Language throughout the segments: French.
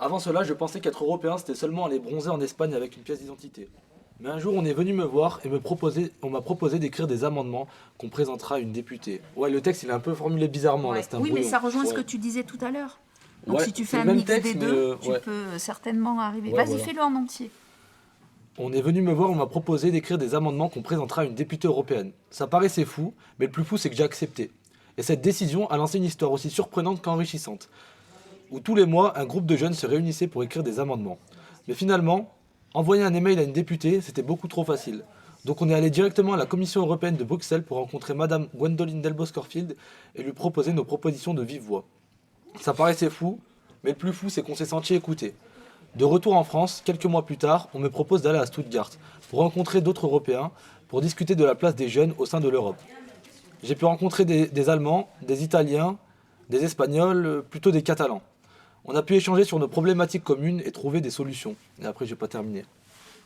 Avant cela, je pensais qu'être européen, c'était seulement aller bronzer en Espagne avec une pièce d'identité. Mais un jour, on est venu me voir et on m'a proposé d'écrire des amendements qu'on présentera à une députée. Ouais, le texte, il est un peu formulé bizarrement, là, Ouais. c'est un Oui, mais brouillon. ça rejoint ce que Ouais. tu disais tout à l'heure. Donc Ouais, si tu c'est fais un le même mix texte, des mais deux, tu ouais. peux certainement arriver. Ouais, Vas-y, voilà. fais-le en entier. On est venu me voir, on m'a proposé d'écrire des amendements qu'on présentera à une députée européenne. Ça paraissait fou, mais le plus fou, c'est que j'ai accepté. Et cette décision a lancé une histoire aussi surprenante qu'enrichissante, où tous les mois, un groupe de jeunes se réunissait pour écrire des amendements. Mais finalement, envoyer un email à une députée, c'était beaucoup trop facile. Donc on est allé directement à la Commission européenne de Bruxelles pour rencontrer Madame Gwendoline Delbos-Corfield et lui proposer nos propositions de vive voix. Ça paraissait fou, mais le plus fou, c'est qu'on s'est senti écouté. De retour en France, quelques mois plus tard, on me propose d'aller à Stuttgart pour rencontrer d'autres Européens, pour discuter de la place des jeunes au sein de l'Europe. J'ai pu rencontrer des Allemands, des Italiens, des Espagnols, plutôt des Catalans. On a pu échanger sur nos problématiques communes et trouver des solutions. Et après, j'ai pas terminé.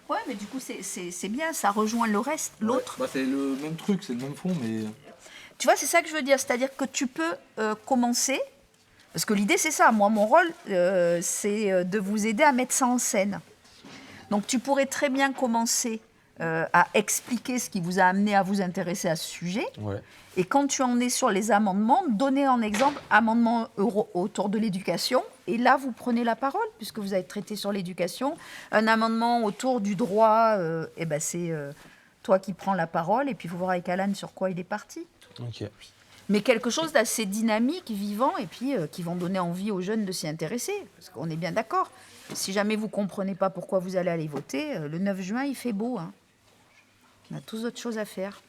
Ouais, mais du coup, c'est bien, ça rejoint le reste, l'autre. Bah, c'est le même truc, c'est le même fond, mais. Tu vois, c'est ça que je veux dire. C'est-à-dire que tu peux commencer, parce que l'idée, c'est ça. Moi, mon rôle, c'est de vous aider à mettre ça en scène. Donc, tu pourrais très bien commencer à expliquer ce qui vous a amené à vous intéresser à ce sujet. Ouais. Et quand tu en es sur les amendements, donner en exemple amendement autour de l'éducation. Et là, vous prenez la parole, puisque vous avez traité sur l'éducation. Un amendement autour du droit, c'est toi qui prends la parole. Et puis, il faut voir avec Alan sur quoi il est parti. Ok. Mais quelque chose d'assez dynamique, vivant, et puis qui vont donner envie aux jeunes de s'y intéresser. Parce qu'on est bien d'accord. Si jamais vous ne comprenez pas pourquoi vous allez aller voter, le 9 juin, il fait beau. Hein. On a tous autre chose à faire.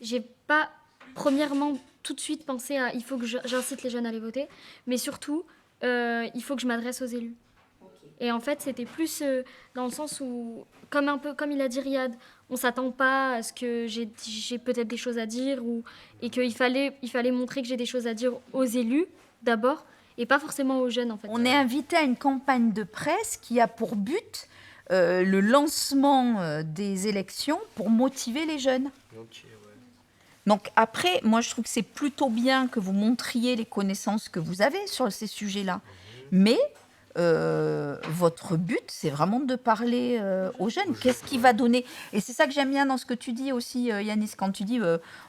J'ai pas, premièrement, tout de suite pensé à il faut que j'incite les jeunes à aller voter, mais surtout, il faut que je m'adresse aux élus. Et en fait, c'était plus dans le sens où, comme il a dit Riyad, on s'attend pas à ce que j'ai peut-être des choses à dire, et qu'il fallait montrer que j'ai des choses à dire aux élus, d'abord, et pas forcément aux jeunes, en fait. On est invité à une campagne de presse qui a pour but le lancement des élections pour motiver les jeunes. Ok, ouais. Donc après, moi je trouve que c'est plutôt bien que vous montriez les connaissances que vous avez sur ces sujets-là. Mais votre but, c'est vraiment de parler aux jeunes. Qu'est-ce qui va donner? Et c'est ça que j'aime bien dans ce que tu dis aussi, Yanis, quand tu dis,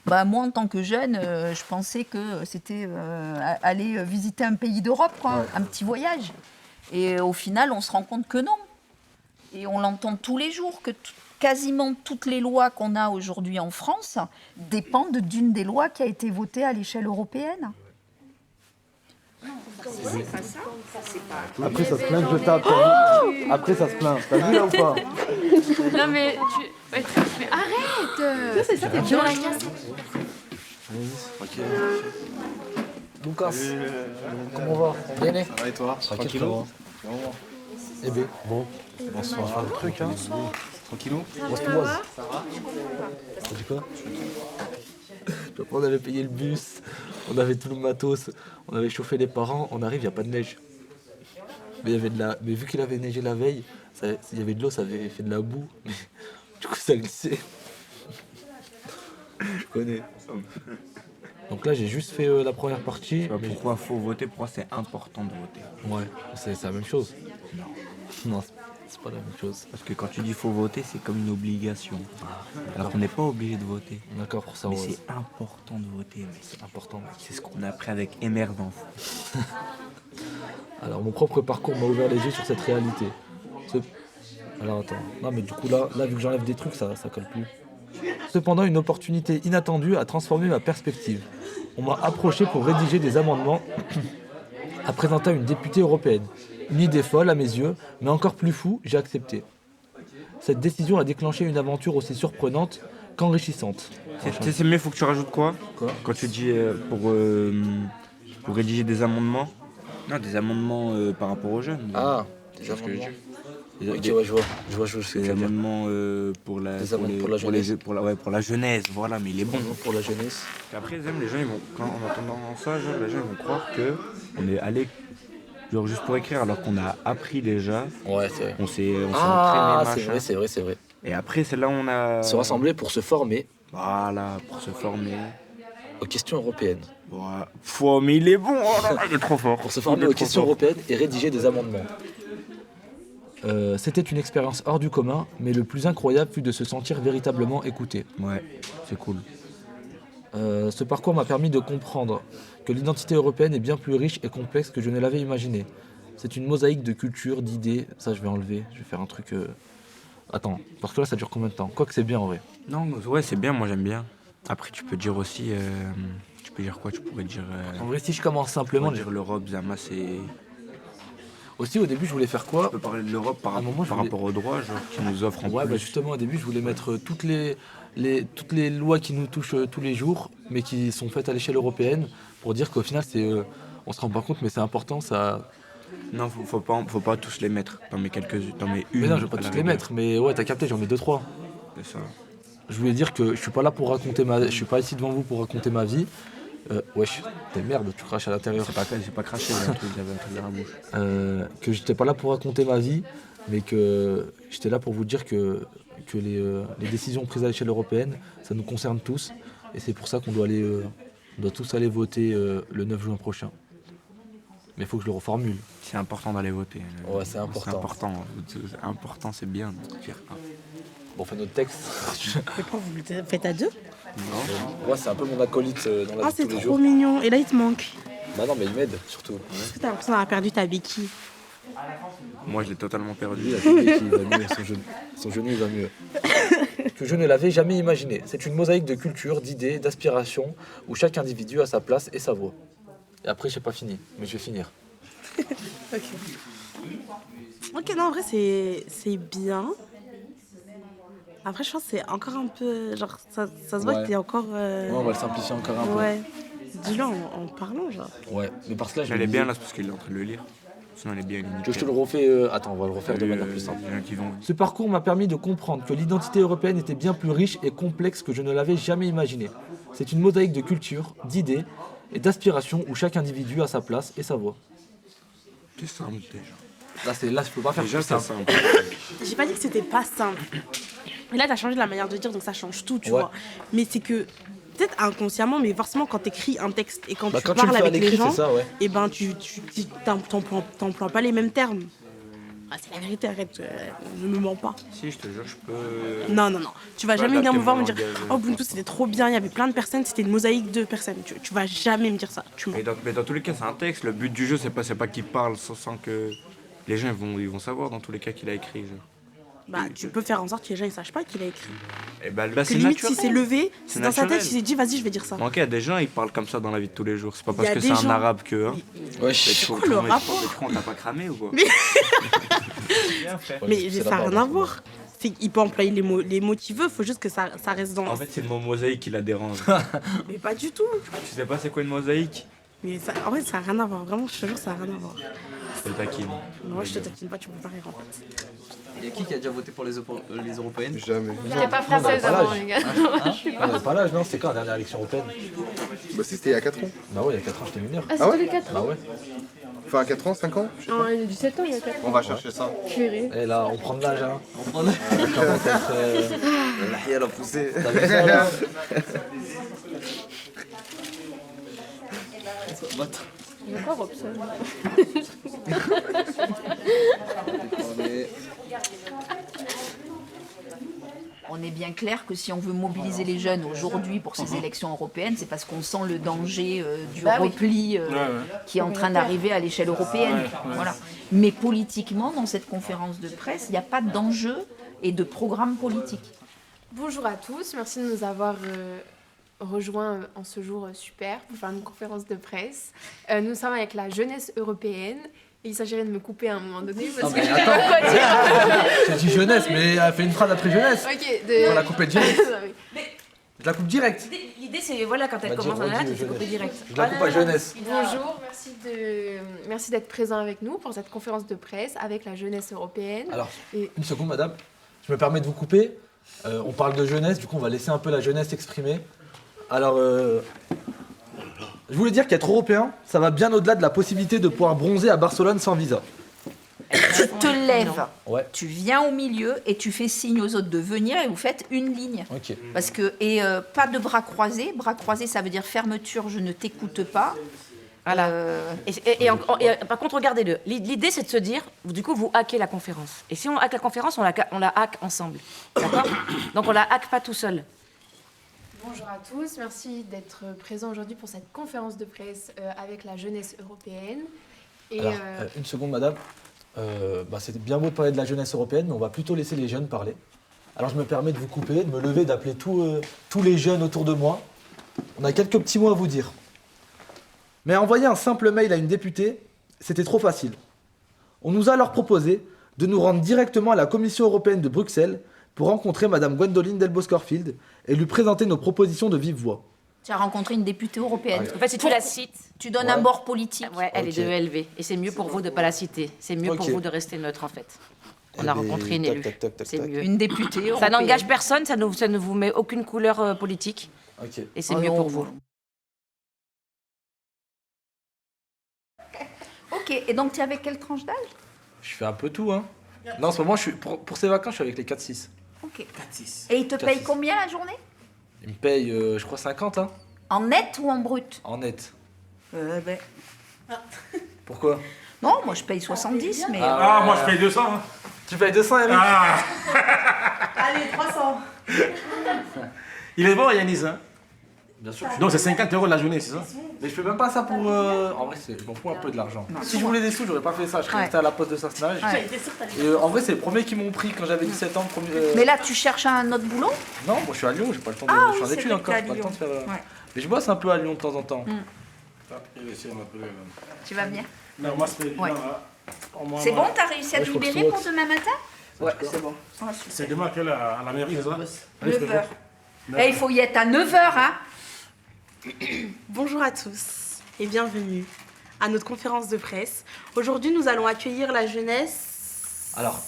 moi en tant que jeune, je pensais que c'était aller visiter un pays d'Europe, quoi, un petit voyage. Et au final, on se rend compte que non. Et on l'entend tous les jours, que quasiment toutes les lois qu'on a aujourd'hui en France dépendent d'une des lois qui a été votée à l'échelle européenne. C'est pas ça. Après, ça se plaint que je tape. t'as vu Après, ça se plaint. T'as vu là ou pas? Non mais mais arrête. C'est ça, t'es bien la casse. Ok. Lucas, comment on va? Bien né? Ça va et toi? Tranquillo. Eh ben, bon. Bonsoir. On va faire le truc, hein. Tranquillou? Oise. T'as dit quoi? On avait payé le bus, on avait tout le matos, on avait chauffé les parents, on arrive, il n'y a pas de neige. Mais, mais vu qu'il avait neigé la veille, il y avait de l'eau, ça avait fait de la boue. Mais, du coup, ça glissait. Je connais. Donc là, j'ai juste fait la première partie. Mais... Pourquoi faut voter? Pourquoi c'est important de voter? Ouais, c'est la même chose. Non, c'est pas la même chose. Parce que quand tu dis faut voter, c'est comme une obligation. Alors qu'on n'est pas obligé de voter. D'accord pour ça, Mais Rose. c'est important de voter. Mec. C'est important. C'est ce qu'on a appris avec émergence. Alors, mon propre parcours m'a ouvert les yeux sur cette réalité. Alors, attends. Non, mais du coup, là vu que j'enlève des trucs, ça colle plus. Cependant, une opportunité inattendue a transformé ma perspective. On m'a approché pour rédiger des amendements à présenter à une députée européenne. Une idée folle à mes yeux, mais encore plus fou, j'ai accepté. Cette décision a déclenché une aventure aussi surprenante qu'enrichissante. C'est mieux, faut que tu rajoutes quoi? Quoi? Quand tu dis pour rédiger des amendements? Non, des amendements par rapport aux jeunes. Ah, c'est ça ce que je dis. Ok, ouais, je vois ce que Des tu veux dire. amendements pour la jeunesse. Pour la jeunesse, voilà, mais il est bon. Pour la jeunesse. Et après, les gens, ils vont, quand en entendant ça, genre, les gens ils vont croire que on est allé genre juste pour écrire alors qu'on a appris déjà. Ouais, c'est vrai. On s'est Ah, entraîné, machin. c'est vrai. Et après, c'est là où on a Se rassembler pour se former. Voilà, pour se former. aux questions européennes. Ouais. Mais il est bon, oh là là, il est trop fort. Pour se former aux questions européennes et rédiger des amendements. C'était une expérience hors du commun, mais le plus incroyable fut de se sentir véritablement écouté. Ouais, c'est cool. Ce parcours m'a permis de comprendre que l'identité européenne est bien plus riche et complexe que je ne l'avais imaginé. C'est une mosaïque de cultures, d'idées. Ça, je vais enlever. Je vais faire un truc. Attends, parce que là, ça dure combien de temps? Quoique c'est bien en vrai. Non, ouais, c'est bien, moi j'aime bien. Après, tu peux dire aussi. Tu peux dire quoi? Tu pourrais dire. En vrai, si je commence Tu simplement. pourrais dire l'Europe, Zama, c'est. Aussi, au début, je voulais faire quoi? Tu peux parler de l'Europe par À un moment, je voulais- rapport aux droits, genre, qui nous offrent en Ouais, plus. bah justement, au début, je voulais mettre toutes les lois qui nous touchent tous les jours, mais qui sont faites à l'échelle européenne, pour dire qu'au final, on se rend pas compte, mais c'est important, ça. Non, faut pas tous les mettre. T'en mets quelques-unes, t'en mets une. Mais non, je vais pas à la toutes les rigueur. mettre, mais ouais, t'as capté, j'en mets 2-3. C'est ça. Je voulais dire que je suis pas là pour raconter je suis pas ici devant vous pour raconter ma vie. Wesh, t'es merde, tu craches à l'intérieur. J'ai pas craché, il y avait un truc dans la bouche. Que j'étais pas là pour raconter ma vie, mais que j'étais là pour vous dire que les décisions prises à l'échelle européenne, ça nous concerne tous, et c'est pour ça qu'on doit tous aller voter le 9 juin prochain. Mais il faut que je le reformule. C'est important d'aller voter. Ouais, c'est important. C'est important, c'est bien de dire. Bon, on fait notre texte. Mais pourquoi vous le faites à deux? Moi, c'est un peu mon acolyte dans la Ah, vie de c'est tous les trop jours. mignon. Et là, il te manque. Bah non, mais il m'aide surtout. Est-ce que t'as l'impression d'avoir perdu ta béquille? Moi, je l'ai totalement Lui, perdu. il a fait qu'il va mieux, son genou il va mieux. Que je ne l'avais jamais imaginé. C'est une mosaïque de cultures, d'idées, d'aspirations, où chaque individu a sa place et sa voix. Et après, j'ai pas fini, mais je vais finir. Ok. Ok, non, en vrai, c'est bien. Après, je pense que c'est encore un peu. Genre, ça se voit Ouais. que t'es encore. On va le simplifier encore un peu. Ouais. Dis-le en parlant, genre. Ouais, mais parce que là, je Elle est le bien disais. là, c'est parce qu'il est en train de le lire. Sinon, elle est bien. Tu veux que je te le refais Attends, on va le refaire de manière plus simple. Il y en a qui vont. Ce parcours m'a permis de comprendre que l'identité européenne était bien plus riche et complexe que je ne l'avais jamais imaginé. C'est une mosaïque de cultures, d'idées et d'aspirations où chaque individu a sa place et sa voix. C'est simple déjà. Là, je peux pas faire Déjà, plus c'est simple. simple. J'ai pas dit que c'était pas simple. Et là, t'as changé la manière de dire, donc ça change tout, tu Ouais. vois. Mais c'est que, peut-être inconsciemment, mais forcément, quand t'écris un texte et quand Bah, tu quand tu le parles fais à avec les l'écrit, gens, c'est ça, ouais. et ben, t'emploies pas les mêmes termes. Ah, c'est la vérité, arrête, ne me mens pas. Si, je te jure, je peux. Non, non, non. Tu vas peux jamais venir adapter me voir mon me dire langage. oh, Ubuntu, c'était trop bien, il y avait plein de personnes, c'était une mosaïque de personnes. Tu vas jamais me dire ça. Tu mens. Mais dans tous les cas, c'est un texte. Le but du jeu, c'est pas qu'il parle sans que les gens ils vont savoir dans tous les cas qu'il a écrit. Genre. Bah, tu peux faire en sorte que les gens ne sachent pas qu'il a écrit. Et bah, Que c'est limite, naturel. si c'est levé, C'est c'est dans sa tête, naturel. il s'est dit vas-y, je vais dire ça. Ok, il y a des gens, ils parlent comme ça dans la vie de tous les jours. C'est pas Il y parce a que des c'est un gens- arabe que. Hein. Ouais, C'est quoi le rapport? On t'a pas cramé ou quoi? Mais ça n'a rien à voir. Il peut employer les mots qu'il veut, faut juste que ça reste dans. En fait, c'est le mot mosaïque qui la dérange. Mais pas du tout. Tu sais pas c'est quoi une mosaïque? Mais en vrai, ça n'a rien à voir. Vraiment, je te jure, ça n'a rien à voir. Je te taquine. Moi, je te taquine pas, tu peux pas rire en fait. Il y a qui a déjà voté pour les européennes? Jamais. J'étais pas française Non, avant, l'âge. les gars. On n'avait pas l'âge, non? C'était quand la dernière élection européenne? Bah, c'était il y a 4 ans. Bah ouais, il y a 4 ans, j'étais mineur. Ah, Ah c'était ouais les 4 Bah ouais. Enfin, 4 ans, 5 ans je sais pas. Non, il y a du 7 ans, il y a 4 ans. On va chercher ça. Purée. Et là, on prend de l'âge, hein. On prend On commence à être, la elle a poussé. T'as vu ça, là? Il y a quoi, Robson? On est bien clair que si on veut mobiliser les jeunes aujourd'hui pour ces élections européennes, c'est parce qu'on sent le danger du repli qui est en train d'arriver à l'échelle européenne. Voilà. Mais politiquement, dans cette conférence de presse, il n'y a pas d'enjeu et de programme politique. Bonjour à tous, merci de nous avoir rejoints en ce jour super pour faire une conférence de presse. Nous sommes avec la jeunesse européenne. Et il s'agirait de me couper à un moment donné parce que je sais pas quoi dire. J'ai dit jeunesse, mais elle fait une phrase après jeunesse. Ok, On va la couper direct. Je la coupe direct. L'idée, c'est voilà, quand elle Bah, commence à redis la le c'est coupé jeunesse. direct. Je la coupe à jeunesse. Bonjour, merci d'être présent avec nous pour cette conférence de presse avec la jeunesse européenne. Alors, Et- une seconde, madame. Je me permets de vous couper. On parle de jeunesse, du coup, on va laisser un peu la jeunesse s'exprimer. Alors, je voulais dire qu'être européen, ça va bien au-delà de la possibilité de pouvoir bronzer à Barcelone sans visa. Tu te lèves, Ouais. tu viens au milieu et tu fais signe aux autres de venir et vous faites une ligne. Ok. Parce que, pas de bras croisés. Bras croisés, ça veut dire fermeture, je ne t'écoute pas. Voilà. Par contre, regardez-le. L'idée, c'est de se dire, du coup, vous hackez la conférence. Et si on hack la conférence, on la hack ensemble. D'accord? Donc, on la hack pas tout seul. Bonjour à tous, merci d'être présents aujourd'hui pour cette conférence de presse avec la jeunesse européenne. Et, Alors, une seconde, madame. C'est bien beau de parler de la jeunesse européenne, mais on va plutôt laisser les jeunes parler. Alors je me permets de vous couper, de me lever, d'appeler tous les jeunes autour de moi. On a quelques petits mots à vous dire. Mais envoyer un simple mail à une députée, c'était trop facile. On nous a alors proposé de nous rendre directement à la Commission européenne de Bruxelles pour rencontrer madame Gwendoline Delbos-Corfield et lui présenter nos propositions de vive voix. Tu as rencontré une députée européenne. En fait, si tu la cites, Tu donnes un bord politique. ouais, elle Ok. est de ELV. Et c'est mieux pour vous de ne pas la citer. C'est mieux pour Ok. vous de rester neutre, en fait. On Eh a ben, rencontré une tac, élue. tac, tac, tac, C'est tac. mieux. Une députée Ça européenne. n'engage personne, ça ne vous met aucune couleur politique. Ok. Et c'est Oh mieux non. pour vous. Ok, et donc tu es avec quelle tranche d'âge? Je fais un peu tout, hein. Non, en ce moment, pour ces vacances, je suis avec les 4-6. Ok. Et ils te payent 4-6. combien la journée? Ils me payent, je crois, 50, hein, En net ou en brut? en net. Ben, Pourquoi? non, moi je paye 70, mais... Ah, moi je paye 200. Hein. Tu payes 200, Eric? Ah, Allez, 300. il est bon, Yanis. Hein. Bien sûr. Donc c'est 50 € la journée, c'est ça? Mais je fais même pas ça pour... En vrai, je m'en fous un peu de l'argent. Si je voulais des sous, j'aurais pas fait ça. Je serais Ouais. resté à la poste de Sassenage. Ouais. Et en vrai, c'est les premiers qui m'ont pris quand j'avais 17 ans. Mais là, tu cherches un autre boulot? Non, moi je suis à Lyon, j'ai pas le temps de... Ah je suis oui, en c'est études vrai que encore, t'es à j'ai pas le temps de faire... Ouais. Mais je bosse un peu à Lyon de temps en temps. Tu vas venir? Non, moi c'est bien Ouais. là. C'est bon, t'as réussi à Ouais, te je crois que libérer c'est pour demain matin? Ouais, c'est bon. Ah, super. C'est demain à la mairie, c'est ça? 9h. Et il faut y être à 9h, hein? Bonjour à tous et bienvenue à notre conférence de presse. Aujourd'hui, nous allons accueillir la jeunesse. Alors,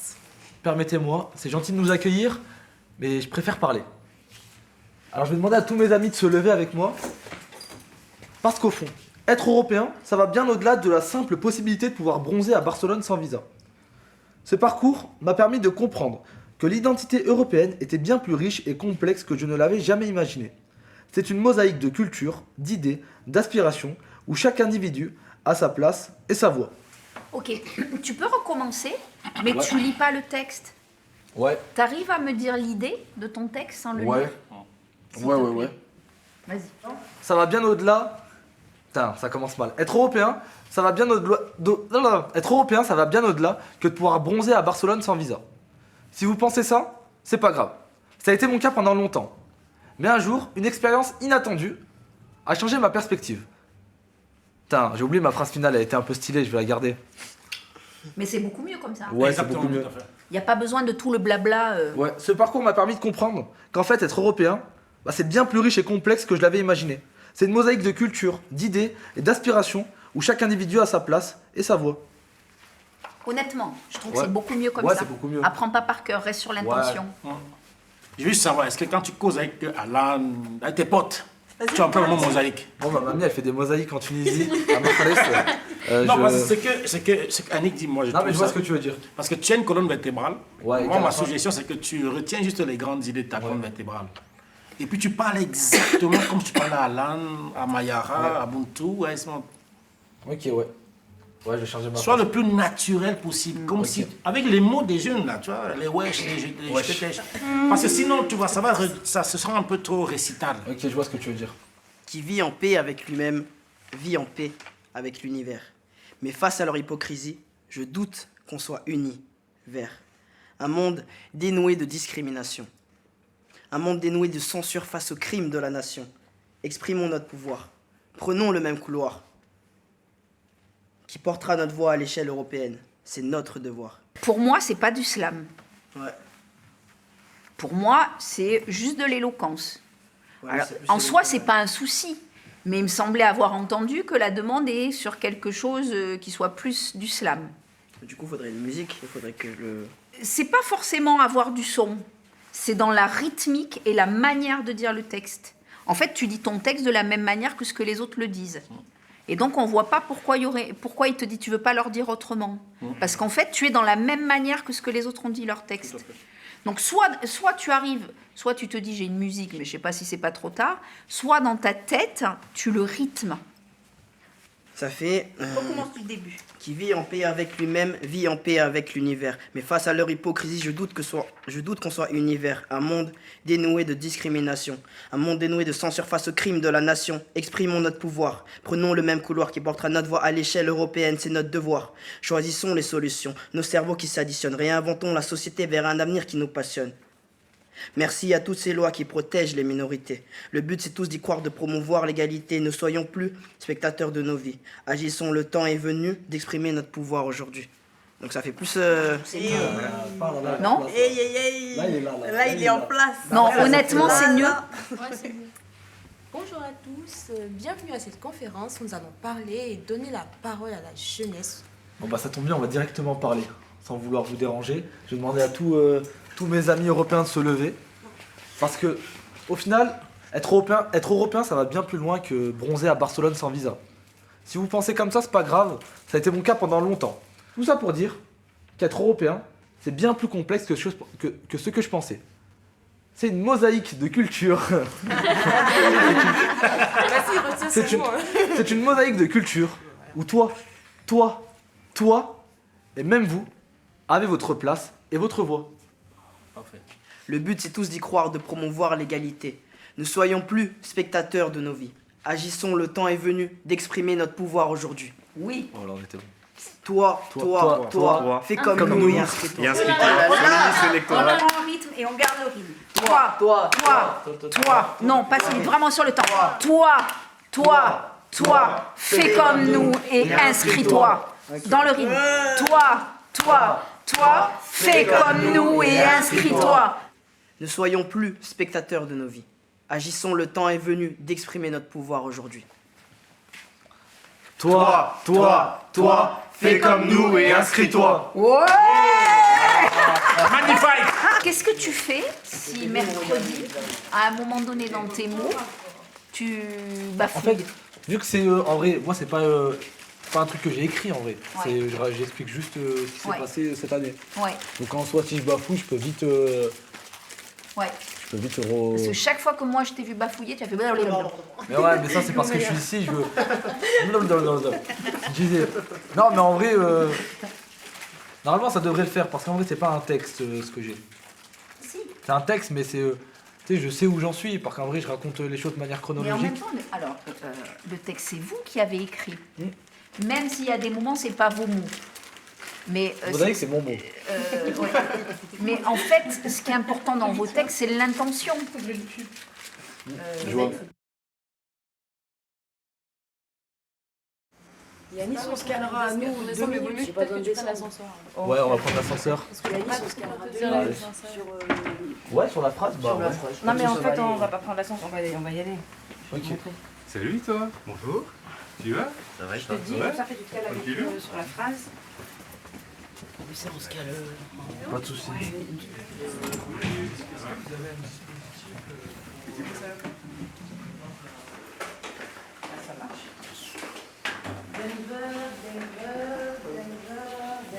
permettez-moi, c'est gentil de nous accueillir, mais je préfère parler. Alors je vais demander à tous mes amis de se lever avec moi, parce qu'au fond, être européen, ça va bien au-delà de la simple possibilité de pouvoir bronzer à Barcelone sans visa. Ce parcours m'a permis de comprendre que l'identité européenne était bien plus riche et complexe que je ne l'avais jamais imaginé. C'est une mosaïque de cultures, d'idées, d'aspirations, où chaque individu a sa place et sa voix. Ok, tu peux recommencer, mais Ouais. tu lis pas le texte. Ouais, T'arrives à me dire l'idée de ton texte sans le lire? S'il te plaît. Vas-y. Ça va bien au-delà. Putain, ça commence mal. Être européen, ça va bien au-delà. Être européen, ça va bien au-delà que de pouvoir bronzer à Barcelone sans visa. Si vous pensez ça, c'est pas grave. Ça a été mon cas pendant longtemps. Mais un jour, une expérience inattendue a changé ma perspective. Putain, j'ai oublié ma phrase finale, elle était un peu stylée, je vais la garder. Mais c'est beaucoup mieux comme ça. Ouais, c'est Exactement, beaucoup mieux. tout à fait. Il n'y a pas besoin de tout le blabla. Ouais, ce parcours m'a permis de comprendre qu'en fait, être européen, c'est bien plus riche et complexe que je l'avais imaginé. C'est une mosaïque de cultures, d'idées et d'aspirations où chaque individu a sa place et sa voix. Honnêtement, je trouve que Ouais. c'est beaucoup mieux comme Ouais, ça. c'est beaucoup mieux. Apprends pas par cœur, reste sur l'intention. Je veux juste savoir, est-ce que quand tu causes avec Alan, avec tes potes, tu emploies le mot mosaïque? Bon, ma mamie, elle fait des mosaïques en Tunisie. À Marseille, Non, parce que c'est qu'Annick dit, moi je Non, mais trouve je vois ça- ce que tu veux dire. Parce que tu as une colonne vertébrale. Ouais, Moi, ma carrément. suggestion, c'est que tu retiens juste les grandes idées de ta colonne vertébrale. Et puis tu parles exactement comme tu parles à Alan, à Mayara, à Buntu, à Esmond. Ok, ouais. Ouais, je vais changer ma Sois phrase. le plus naturel possible, comme Ok. si, avec les mots des jeunes là, tu vois, les wesh, les Wesh. ch'tèches. Parce que sinon, tu vois, ça se sera un peu trop récital. Ok, je vois ce que tu veux dire. Qui vit en paix avec lui-même, vit en paix avec l'univers. Mais face à leur hypocrisie, je doute qu'on soit unis vers un monde dénoué de discrimination. Un monde dénoué de censure face aux crimes de la nation. Exprimons notre pouvoir. Prenons le même couloir qui portera notre voix à l'échelle européenne. C'est notre devoir. Pour moi, c'est pas du slam. Ouais. Pour moi, c'est juste de l'éloquence. Ouais, Alors, c'est plus en de soi, l'éloquence. c'est pas un souci. Mais il me semblait avoir entendu que la demande est sur quelque chose qui soit plus du slam. Du coup, il faudrait une musique. Il faudrait que le... C'est pas forcément avoir du son. C'est dans la rythmique et la manière de dire le texte. En fait, tu dis ton texte de la même manière que ce que les autres le disent. Et donc, on ne voit pas pourquoi il te dit tu ne veux pas leur dire autrement. Parce qu'en fait, tu es dans la même manière que ce que les autres ont dit leur texte. Donc, soit tu arrives, soit tu te dis j'ai une musique, mais je ne sais pas si c'est pas trop tard, soit dans ta tête, tu le rythmes. Ça fait... Recommence du début. Qui vit en paix avec lui-même, vit en paix avec l'univers. Mais face à leur hypocrisie, je doute qu'on soit univers. Un monde dénoué de discrimination. Un monde dénoué de censure face au crime de la nation. Exprimons notre pouvoir. Prenons le même couloir qui portera notre voix à l'échelle européenne. C'est notre devoir. Choisissons les solutions. Nos cerveaux qui s'additionnent. Réinventons la société vers un avenir qui nous passionne. Merci à toutes ces lois qui protègent les minorités. Le but, c'est tous d'y croire, de promouvoir l'égalité. Ne soyons plus spectateurs de nos vies. Agissons, le temps est venu d'exprimer notre pouvoir aujourd'hui. Donc ça fait plus... Non ? Là, il est en place. Non, honnêtement, c'est mieux. Bonjour à tous, bienvenue à cette conférence. Nous allons parler et donner la parole à la jeunesse. Bon bah ça tombe bien, on va directement parler, sans vouloir vous déranger. Je vais demander à tous mes amis européens de se lever. Parce que, au final, être européen, ça va bien plus loin que bronzer à Barcelone sans visa. Si vous pensez comme ça, c'est pas grave. Ça a été mon cas pendant longtemps. Tout ça pour dire qu'être européen, c'est bien plus complexe que ce que je pensais. C'est une mosaïque de culture. C'est une mosaïque de culture où toi, et même vous, avez votre place et votre voix. Le but, c'est tous d'y croire, de promouvoir l'égalité. Ne soyons plus spectateurs de nos vies. Agissons, le temps est venu d'exprimer notre pouvoir aujourd'hui. Oui. Oh là, on était bon. Toi, fais comme nous et inscris-toi. On a un rythme et on garde le rythme. Toi. Non, pas si vite, vraiment sur le temps. Toi, fais comme nous et inscris-toi. Dans le rythme. Toi, fais comme nous et inscris-toi. Ne soyons plus spectateurs de nos vies. Agissons, le temps est venu d'exprimer notre pouvoir aujourd'hui. Toi, fais comme nous et inscris-toi. Ouais. Magnifique. Qu'est-ce que tu fais si mercredi, à un moment donné dans tes mots, tu bafouilles? En fait, vu que c'est en vrai, moi c'est pas un truc que j'ai écrit en vrai. Ouais. J'explique juste ce qui s'est passé cette année. Ouais. Donc en soi, si je bafouille, je peux vite. Ouais. Parce que chaque fois que moi je t'ai vu bafouiller, tu as fait blablabla. Mais ouais, mais ça c'est parce que je suis ici, je veux. Je disais. Non, mais en vrai, normalement ça devrait le faire parce qu'en vrai c'est pas un texte ce que j'ai. Si. C'est un texte, mais c'est. Tu sais, je sais où j'en suis parce qu'en vrai je raconte les choses de manière Mais en même chronologique. temps, le texte c'est vous qui avez écrit. Même s'il y a des moments, c'est pas vos mots. Mais Vous savez que c'est mon mot. ouais. Mais en fait, ce qui est important dans vos textes, c'est l'intention. Je vois. Yanis, on se calera à nous 2 minutes. J'ai pas besoin de prendre l'ascenseur. Ouais, on va prendre l'ascenseur. Parce que Yanis, on se calera 2 minutes sur... Ouais, sur la phrase. Bah, ouais. Non, mais en fait, on va pas prendre l'ascenseur, on va y aller. Ok. Salut toi, bonjour. Tu vas? Ça va, Je te dis, comme ça, tu te cales avec sur la phrase. Mais ça, on se cale. Pas de soucis.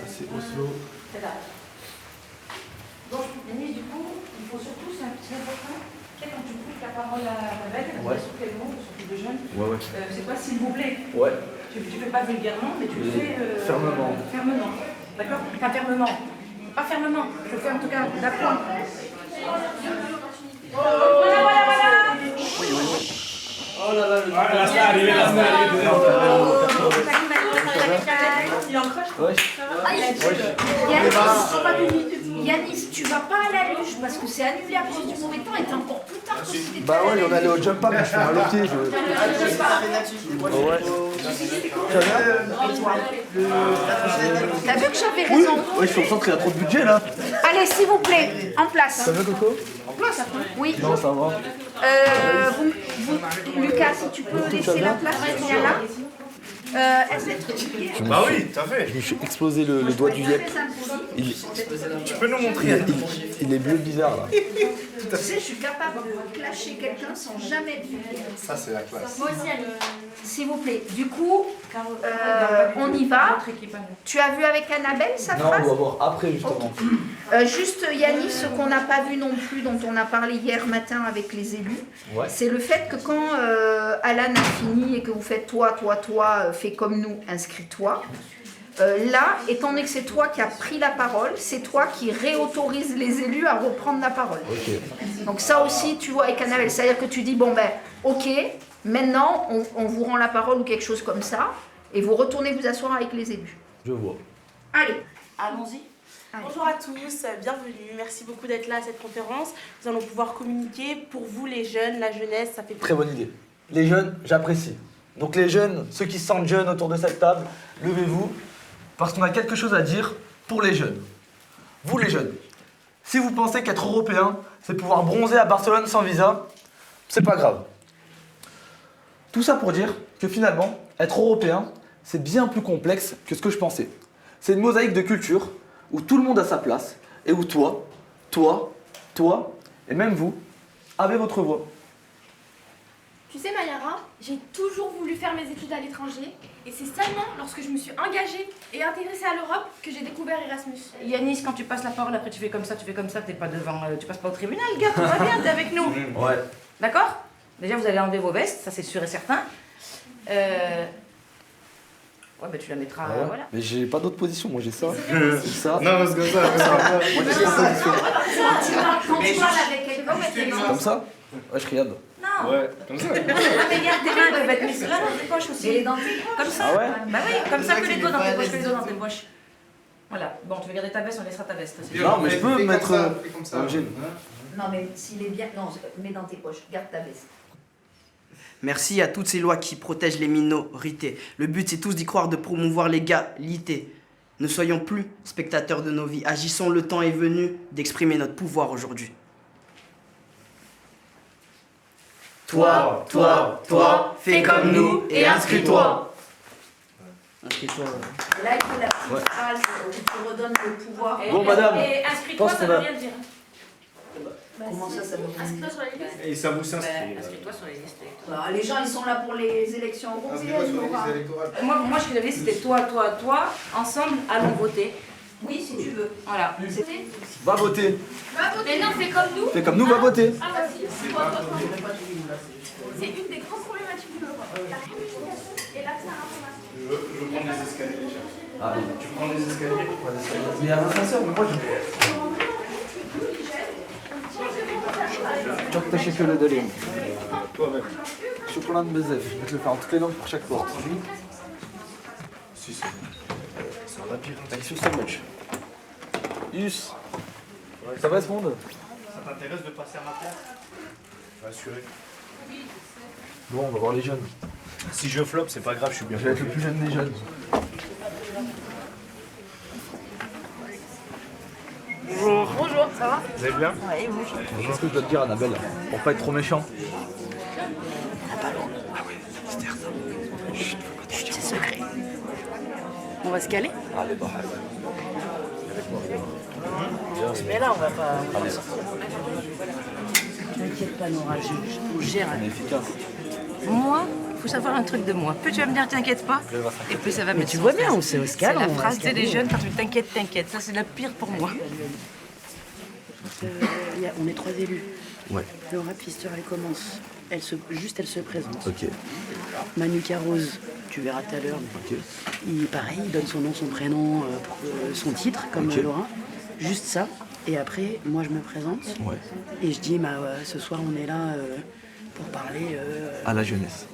C'est Oslo. C'est là. Donc, Denis, du coup, il faut surtout, c'est important, quand tu trouves la parole à la bête, Ouais. sur quel mot, surtout de jeunes, Ouais. c'est quoi, s'il vous plaît? Ouais. Tu fais pas vulgairement, mais tu le fais... Fermement. Fermement. D'accord? Pas fermement. Pas fermement. Je le fais en tout cas d'appoint. Voilà. Oh là là, là, c'est arrivé. Il en crache. Ouais. Yanis, tu vas pas à la luge parce que c'est annulé à cause du mauvais temps et t'es encore plus tard que si t'étais Bah ouais, on allait au jump up, je fais un loquet. T'as vu que j'avais Oui, raison? ouais, je suis concentré, il y a trop de budget là. Allez, s'il vous plaît, en place. Ça va, Coco? En place? Oui. Non, ça va. Lucas, si tu peux laisser la place qu'il y a là. Bah oui, t'as fait. Je me suis explosé le doigt du yep. Tu peux nous montrer? Il est bleu bizarre là. Tu sais, je suis capable de clasher quelqu'un sans jamais être vulgaire. Ça, c'est la classe. Moi aussi, s'il vous plaît. Du coup, on y va. Tu as vu avec Annabelle sa Non, phrase? on va voir après justement. Juste Yannis, ce qu'on n'a pas vu non plus, dont on a parlé hier matin avec les élus, Ouais. c'est le fait que quand Alan a fini et que vous faites toi, fais comme nous, inscris-toi. Là, étant donné que c'est toi qui as pris la parole, c'est toi qui réautorise les élus à reprendre la parole. Donc ça aussi, tu vois, avec Annabelle, c'est-à-dire que tu dis, bon ben, ok, maintenant, on vous rend la parole ou quelque chose comme ça, et vous retournez vous asseoir avec les élus. Je vois. Allez. Allons-y. Bonjour à tous, bienvenue. Merci beaucoup d'être là à cette conférence. Nous allons pouvoir communiquer pour vous les jeunes, la jeunesse, ça fait Très bonne idée. Les jeunes, j'apprécie. Donc les jeunes, ceux qui se sentent jeunes autour de cette table, levez-vous, parce qu'on a quelque chose à dire pour les jeunes. Vous les jeunes, si vous pensez qu'être européen, c'est pouvoir bronzer à Barcelone sans visa, c'est pas grave. Tout ça pour dire que finalement, être européen, c'est bien plus complexe que ce que je pensais. C'est une mosaïque de culture où tout le monde a sa place et où toi, et même vous, avez votre voix. Tu sais Mayara, j'ai toujours voulu faire mes études à l'étranger et c'est seulement lorsque je me suis engagée et intéressée à l'Europe que j'ai découvert Erasmus. Yanis, quand tu passes la parole, après tu fais comme ça, t'es pas devant, tu passes pas au tribunal, gars, tout va bien, t'es avec nous. Ouais. D'accord? Déjà, vous allez enlever vos vestes, ça c'est sûr et certain. Ouais, bah tu la mettras, Ah ouais. voilà. Mais j'ai pas d'autre position, moi j'ai ça. C'est ça. Non, c'est comme ça. Moi j'ai cette position. Quand tu parles avec quelqu'un, Comme ça? Ouais, je regarde. Non. Ouais, comme ça. Ah, mais regarde, tes mains doivent être mises là dans tes poches aussi. Et les dans tes poches. Comme ça. Ah ouais? Bah oui, comme ça que les doigts dans tes poches, que les doigts dans tes poches. Voilà. Bon, tu veux garder ta veste, on laissera ta veste. Non, mais je peux me mettre dans le jean. Non, mais s'il est bien. Non, mets dans tes poches, garde ta veste. Merci à toutes ces lois qui protègent les minorités. Le but, c'est tous d'y croire, de promouvoir l'égalité. Ne soyons plus spectateurs de nos vies. Agissons, le temps est venu d'exprimer notre pouvoir aujourd'hui. Toi, fais comme nous et inscris-toi. Inscris-toi. Là, il faut la petite phrase où tu redonnes le pouvoir. Bon, madame, Et inscris-toi, pense ça qu'on veut a- rien dire. Comment ça veut dire? Inscris-toi sur la liste. Et ça vous s'inscrit. Inscris-toi sur les listes. Bah, les gens, ils sont là pour les élections européennes. Laura. Moi, ce que j'avais, c'était toi, ensemble, allons voter. Oui, si tu veux. Voilà. Va voter. Mais non, fais comme nous. Fais comme nous, va voter. Ah bah si. C'est une des grandes problématiques de l'Europe. La communication et l'accès à l'information. Je veux prendre les escaliers déjà. Ah, Tu prends les escaliers? il y a un ascenseur, mais moi je. Çok teşekkür ederim. Toi-même. Chocolat de bezef. Je vais te le faire en toutes les langues pour chaque porte. Si, c'est un pire. Thank you so much. Yus. Ça va ce monde? Ça t'intéresse de passer à ma place? Assuré. Bon, on va voir les jeunes. Si je flop, c'est pas grave, je suis bien. Je vais être le plus jeune des jeunes. Bonjour. Bonjour, ça va? Vous allez bien? Ouais, vous. Qu'est-ce que je dois te dire, Annabelle? Pour pas être trop méchant. C'est secret. On va se caler? Allez, bah. Mais là, on va pas. Allez. T'inquiète pas, Nora, je gère. On est efficace. Moi, il faut savoir un truc de moi. Plus tu vas me dire t'inquiète pas, et plus ça va me tu vois bien, on se C'est calme, la on va phrase se calmer. des jeunes quand tu t'inquiètes, t'inquiète. Ça, c'est la pire pour moi. On est 3 élus. Ouais. Laura Pister, elle commence. Elle se présente. Ok. Manu Carose, tu verras tout à l'heure. Ok. Pareil, il donne son nom, son prénom, son titre, comme Ok. Laura. Juste ça. Et après, moi, je me présente. Ouais. Et je dis, ce soir, on est là pour parler. À la jeunesse.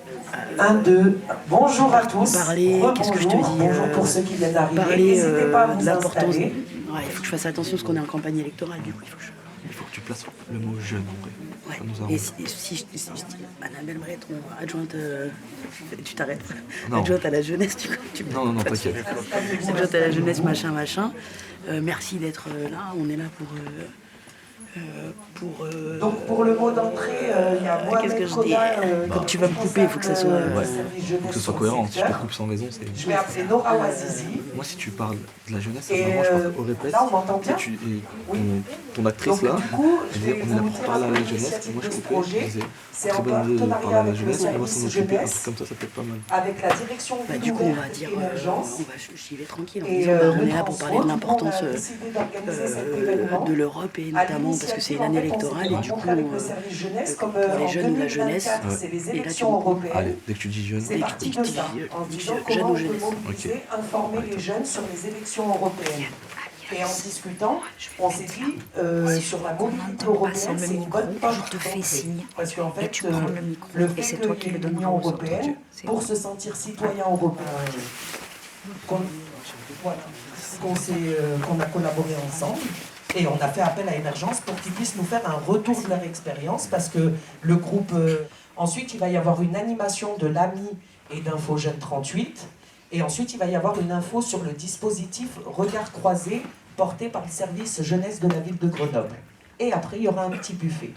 1, 2, bonjour à tous. Parler, qu'est-ce que je te dis Bonjour pour ceux qui viennent d'arriver. Parler N'hésitez pas à vous de l'importance. installer. Ouais, il faut que je fasse attention parce qu'on est en campagne électorale, du coup, il faut que je. Il faut que tu places le mot jeune en vrai. Ouais. Ça nous arrange. Et si je dis Annabelle Breton, adjointe. Tu t'arrêtes. Non. Adjointe à la jeunesse, tu Non, t'inquiète. Adjointe à la jeunesse, machin. Merci d'être là. On est là pour Donc pour le mot d'entrée, il y a Mohamed Koda. Quand tu vas me couper, il faut que ça soit... Faut que ce soit cohérent. Si je te coupe sans raison, c'est... Je vais appeler Nora Wazizi. Moi, si tu parles de la jeunesse, Et vraiment, je pense au répète. là, on m'entend bien ton actrice, Donc, là, du coup, je elle vais dit, on est là vous pour dire parler à un la peu jeunesse. l'initiative Moi, je de ce comprends. projet. Je disais, C'est très en bonne idée de partenariat parler à la avec le jeunesse. On va s'en service occuper. Un jeunesse. truc comme ça peut être pas mal. Avec la direction Bah, Ville du coup, on va ouverte dire, et émergence. j'y vais tranquille en Et disant, on est le là pour parler de Transfo, l'importance on a décidé d'organiser cet événement de l'Europe et à notamment parce que c'est une année électorale et du coup, avec le service jeunesse, comme pour les en jeunes ou la jeunesse, 2024, c'est les et là, tu élections européennes. Allez, dès que tu dis jeune, C'est parti de ça, en disant comment on peut mobiliser, informer les jeunes sur les élections européennes. Et en discutant, on s'est dit, sur la mobilité européenne, c'est une bonne porte d'entrée. Parce qu'en fait, le fait qu'il y ait l'Union européenne, pour se sentir citoyen européen, qu'on a collaboré ensemble, et on a fait appel à Émergence pour qu'ils puissent nous faire un retour de leur expérience, parce que le groupe... ensuite, il va y avoir une animation de l'AMI et d'Info Jeunes 38, et ensuite, il va y avoir une info sur le dispositif Regard Croisé porté par le service jeunesse de la ville de Grenoble. Et après, il y aura un petit buffet.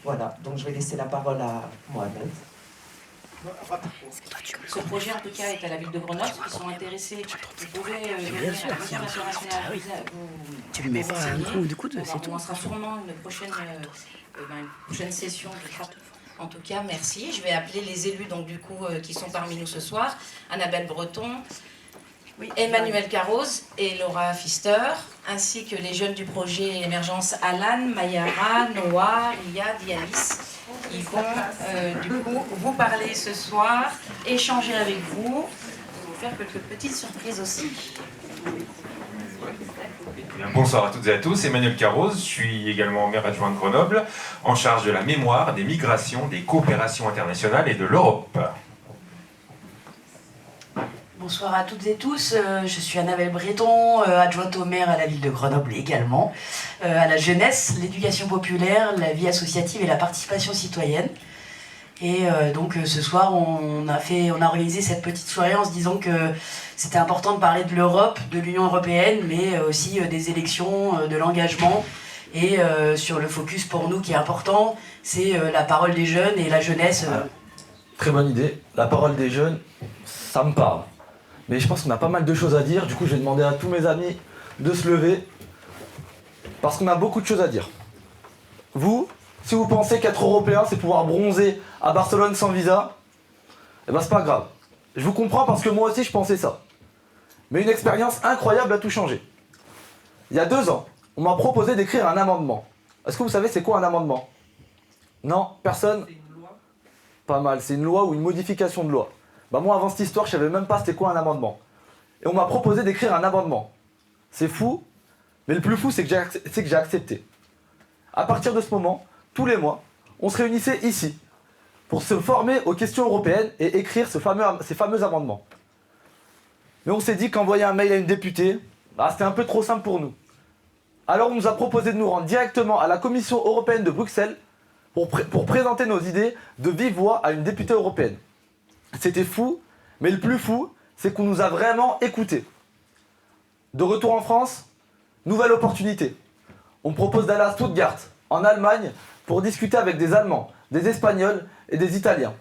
Voilà, donc je vais laisser la parole à Mohamed. Ce projet, en tout cas, est à la ville de Grenoble. Ceux qui sont intéressés, vous pouvez venir à la Conservation nationale. Tu lui mets pas un coup de coude, c'est tout. On sera sûrement une prochaine session de frappe. En tout cas, merci. Je vais appeler les élus donc, du coup, qui sont parmi nous ce soir. Annabelle Breton, Emmanuel Carroz et Laura Pfister, ainsi que les jeunes du projet Émergence Alan, Mayara, Noah, Riyad, Yanis. Ils vont du coup vous parler ce soir, échanger avec vous, vous faire quelques petites surprises aussi. Bonsoir à toutes et à tous, Emmanuel Carroz, je suis également maire adjoint de Grenoble, en charge de la mémoire, des migrations, des coopérations internationales et de l'Europe. Bonsoir à toutes et tous, je suis Annabelle Breton, adjointe au maire à la ville de Grenoble également, à la jeunesse, l'éducation populaire, la vie associative et la participation citoyenne. Et donc ce soir, on a organisé cette petite soirée en se disant que c'était important de parler de l'Europe, de l'Union européenne, mais aussi des élections, de l'engagement. Et sur le focus pour nous qui est important, c'est la parole des jeunes et la jeunesse. Très bonne idée. La parole des jeunes, ça me parle. Mais je pense qu'on a pas mal de choses à dire. Du coup, je vais demander à tous mes amis de se lever. Parce qu'on a beaucoup de choses à dire. Vous, si vous pensez qu'être européen, c'est pouvoir bronzer à Barcelone sans visa, eh ben c'est pas grave. Je vous comprends parce que moi aussi, je pensais ça. Mais une expérience incroyable a tout changé. Il y a 2 ans, on m'a proposé d'écrire un amendement. Est-ce que vous savez c'est quoi un amendement? Non, personne? C'est une loi? Pas mal, c'est une loi ou une modification de loi. Bah moi, avant cette histoire, je savais même pas c'était quoi un amendement. Et on m'a proposé d'écrire un amendement. C'est fou, mais le plus fou, c'est que j'ai accepté. À partir de ce moment, tous les mois, on se réunissait ici pour se former aux questions européennes et écrire ces fameux amendements. Mais on s'est dit qu'envoyer un mail à une députée, bah, c'était un peu trop simple pour nous. Alors on nous a proposé de nous rendre directement à la Commission européenne de Bruxelles pour présenter nos idées de vive voix à une députée européenne. C'était fou, mais le plus fou, c'est qu'on nous a vraiment écoutés. De retour en France, nouvelle opportunité. On me propose d'aller à Stuttgart, en Allemagne, pour discuter avec des Allemands, des Espagnols et des Italiens.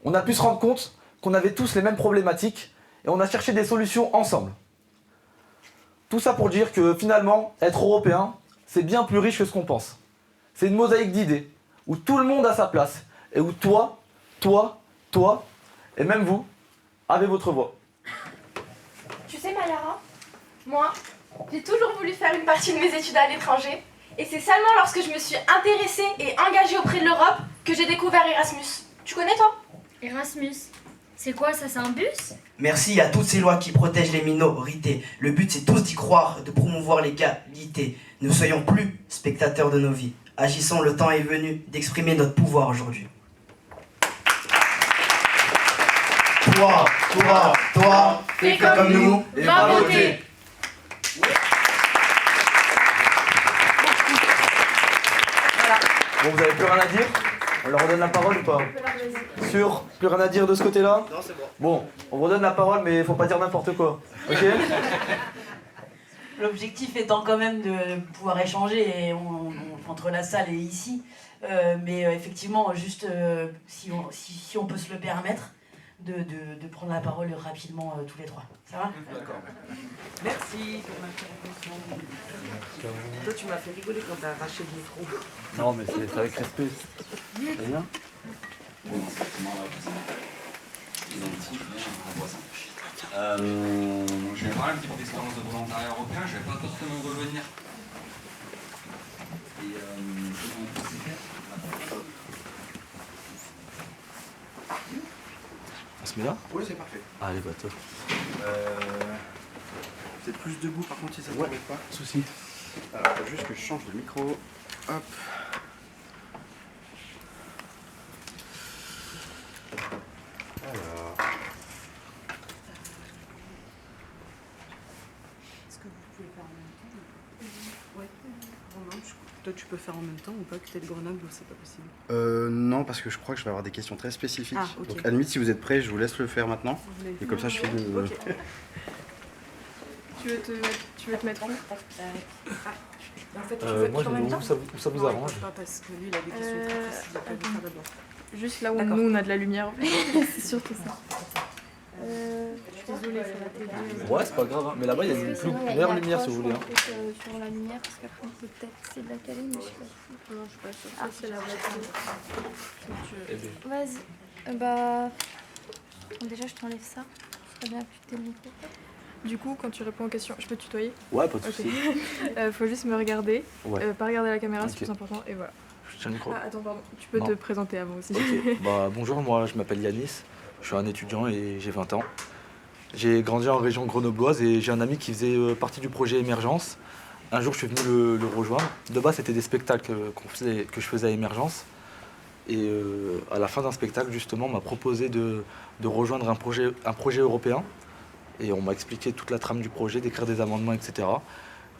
On a pu se rendre compte qu'on avait tous les mêmes problématiques et on a cherché des solutions ensemble. Tout ça pour dire que finalement, être européen, c'est bien plus riche que ce qu'on pense. C'est une mosaïque d'idées, où tout le monde a sa place, et où toi, et même vous, avez votre voix. Tu sais, Mayara, moi, j'ai toujours voulu faire une partie de mes études à l'étranger. Et c'est seulement lorsque je me suis intéressée et engagée auprès de l'Europe que j'ai découvert Erasmus. Tu connais, toi? Erasmus, c'est quoi ça? C'est un bus? Merci à toutes ces lois qui protègent les minorités. Le but, c'est tous d'y croire, de promouvoir l'égalité. Ne soyons plus spectateurs de nos vies. Agissons, le temps est venu d'exprimer notre pouvoir aujourd'hui. Toi, fais comme nous et va voter. Bon, vous avez plus rien à dire? On leur redonne la parole ou pas? Sûr? Plus rien à dire de ce côté-là? Non, c'est bon. Bon, on redonne la parole, mais il faut pas dire n'importe quoi. Ok? L'objectif étant quand même de pouvoir échanger entre la salle et ici. Mais effectivement, juste si on peut se le permettre, de prendre la parole rapidement tous les trois. Ça va? D'accord. Merci pour ma intervention. Toi, tu m'as fait rigoler quand t'as arraché le micro. Non, mais c'est avec respect. C'est bien. Je vais parler un petit peu d'expérience de volontariat européen, je ne vais pas forcément revenir. Et comment on s'est fait. On se met là? Oui, c'est parfait. Allez, bah top. Peut-être plus debout par contre si ça ne Ouais, t'embête pas. souci. Alors, faut juste que je change de micro. Hop. Alors. Est-ce que vous pouvez faire en même temps? Ouais. Romain, toi tu peux faire en même temps ou pas? Que t'es de Grenoble ou c'est pas possible? Non, parce que je crois que je vais avoir des questions très spécifiques. Ah, ok. Donc, à la limite, si vous êtes prêts, je vous laisse le faire maintenant. Et comme ça, je file le. Ok. Tu veux te mettre où? En fait, tu Moi, veux je en même vais temps? où ça vous Non, arrange? Pas parce que lui, il a des questions très précises. Il peut le faire d'abord. Juste là où D'accord. nous on a de la lumière, en fait. C'est surtout ça. Je suis désolée, c'est la télé. Ouais, c'est pas grave, hein. Mais là-bas, il y a une plus meilleure lumière si vous voulez. Hein. Sur la lumière, parce qu'après on peut peut-être essayer de la caler, mais je sais pas si... Non, je suis pas sûre. Ah, c'est la voiture. Eh bien. Vas-y. Bah... Bon, déjà, je t'enlève ça. Ce serait bien que tu le micro. Du coup, quand tu réponds aux questions, je peux te tutoyer? Ouais, pas de Ok. soucis. Faut juste me regarder, Ouais. pas regarder la caméra, c'est Ok. plus important, et voilà. Je tiens le micro. Ah, attends, pardon, tu peux Non. te présenter avant aussi. Ok. Bah, bonjour, moi je m'appelle Yanis, je suis un étudiant et j'ai 20 ans. J'ai grandi en région grenobloise et j'ai un ami qui faisait partie du projet Émergence. Un jour, je suis venu le rejoindre. De base, c'était des spectacles que je faisais à Émergence. Et à la fin d'un spectacle, justement, on m'a proposé de rejoindre un projet européen. Et on m'a expliqué toute la trame du projet, d'écrire des amendements, etc.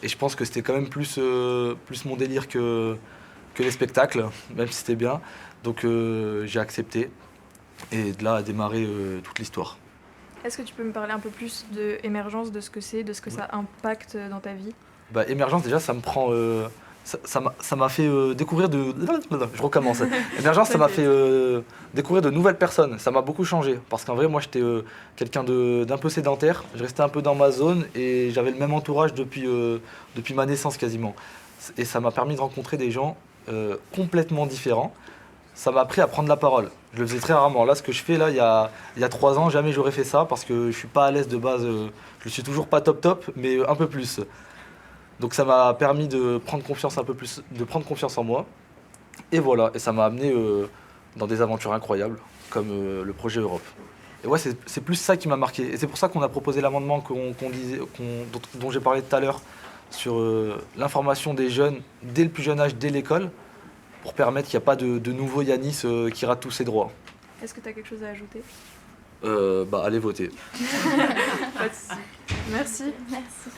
Et je pense que c'était quand même plus mon délire que les spectacles, même si c'était bien. Donc j'ai accepté. Et de là a démarré toute l'histoire. Est-ce que tu peux me parler un peu plus de Émergence, de ce que c'est, de ce que ça impacte dans ta vie? Bah, Émergence, déjà, ça me prend. Ça m'a fait découvrir de. Je recommence. Émergence, ça m'a fait découvrir de nouvelles personnes. Ça m'a beaucoup changé. Parce qu'en vrai, moi, j'étais quelqu'un d'un peu sédentaire. Je restais un peu dans ma zone et j'avais le même entourage depuis ma naissance quasiment. Et ça m'a permis de rencontrer des gens complètement différents. Ça m'a appris à prendre la parole. Je le faisais très rarement. Là, ce que je fais, là, il y a 3 ans, jamais j'aurais fait ça parce que je suis pas à l'aise de base. Je suis toujours pas top, mais un peu plus. Donc ça m'a permis de prendre confiance un peu plus, de prendre confiance en moi. Et voilà, et ça m'a amené dans des aventures incroyables, comme le projet Europe. Et ouais, c'est plus ça qui m'a marqué. Et c'est pour ça qu'on a proposé l'amendement dont j'ai parlé tout à l'heure, sur l'information des jeunes dès le plus jeune âge, dès l'école, pour permettre qu'il n'y a pas de nouveau Yanis qui rate tous ses droits. Est-ce que tu as quelque chose à ajouter? Allez voter. Pas de souci. Merci. Merci.